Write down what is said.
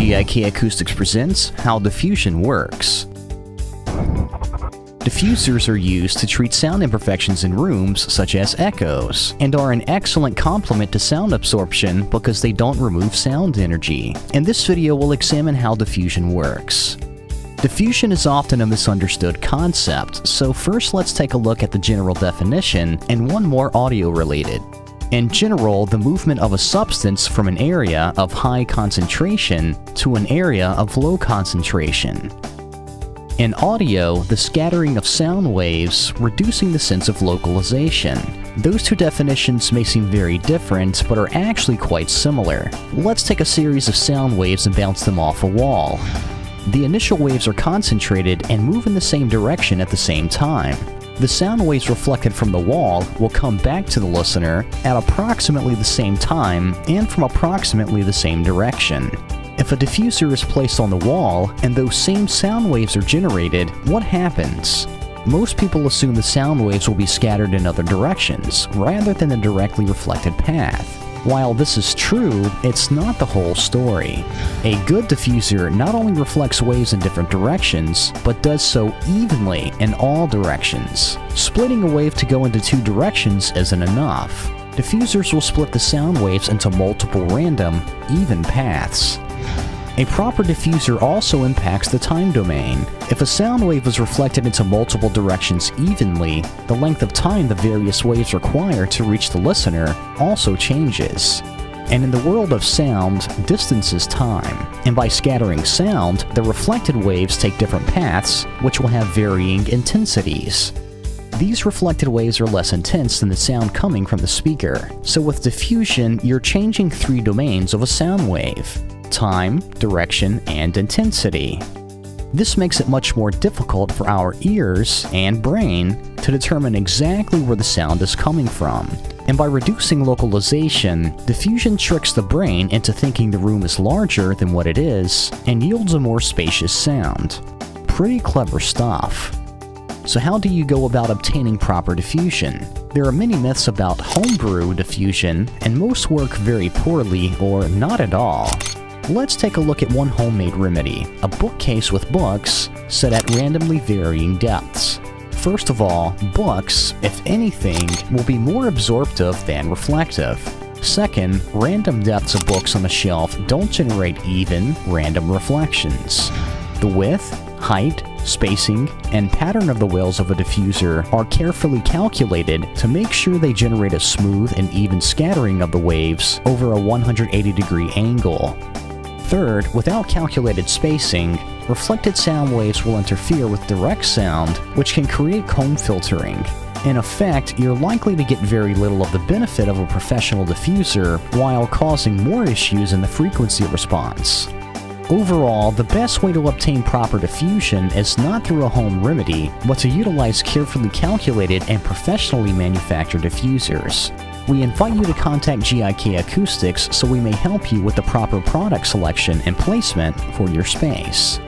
GIK Acoustics presents how diffusion works. Diffusers are used to treat sound imperfections in rooms such as echoes, and are an excellent complement to sound absorption because they don't remove sound energy. In this video, we'll examine how diffusion works. Diffusion is often a misunderstood concept, so first let's take a look at the general definition and one more audio-related. In general, the movement of a substance from an area of high concentration to an area of low concentration. In audio, the scattering of sound waves, reducing the sense of localization. Those two definitions may seem very different, but are actually quite similar. Let's take a series of sound waves and bounce them off a wall. The initial waves are concentrated and move in the same direction at the same time. The sound waves reflected from the wall will come back to the listener at approximately the same time and from approximately the same direction. If a diffuser is placed on the wall and those same sound waves are generated, what happens? Most people assume the sound waves will be scattered in other directions, rather than the directly reflected path. While this is true, it's not the whole story. A good diffuser not only reflects waves in different directions, but does so evenly in all directions. Splitting a wave to go into two directions isn't enough. Diffusers will split the sound waves into multiple random, even paths. A proper diffuser also impacts the time domain. If a sound wave is reflected into multiple directions evenly, the length of time the various waves require to reach the listener also changes. And in the world of sound, distance is time. And by scattering sound, the reflected waves take different paths, which will have varying intensities. These reflected waves are less intense than the sound coming from the speaker. So with diffusion, you're changing three domains of a sound wave: time, direction, and intensity. This makes it much more difficult for our ears and brain to determine exactly where the sound is coming from. And by reducing localization, diffusion tricks the brain into thinking the room is larger than what it is and yields a more spacious sound. Pretty clever stuff. So how do you go about obtaining proper diffusion? There are many myths about homebrew diffusion, and most work very poorly or not at all. Let's take a look at one homemade remedy, a bookcase with books set at randomly varying depths. First of all, books, if anything, will be more absorptive than reflective. Second, random depths of books on a shelf don't generate even, random reflections. The width, height, spacing, and pattern of the wells of a diffuser are carefully calculated to make sure they generate a smooth and even scattering of the waves over a 180-degree angle. Third, without calculated spacing, reflected sound waves will interfere with direct sound, which can create cone filtering. In effect, you're likely to get very little of the benefit of a professional diffuser while causing more issues in the frequency response. Overall, the best way to obtain proper diffusion is not through a home remedy, but to utilize carefully calculated and professionally manufactured diffusers. We invite you to contact GIK Acoustics so we may help you with the proper product selection and placement for your space.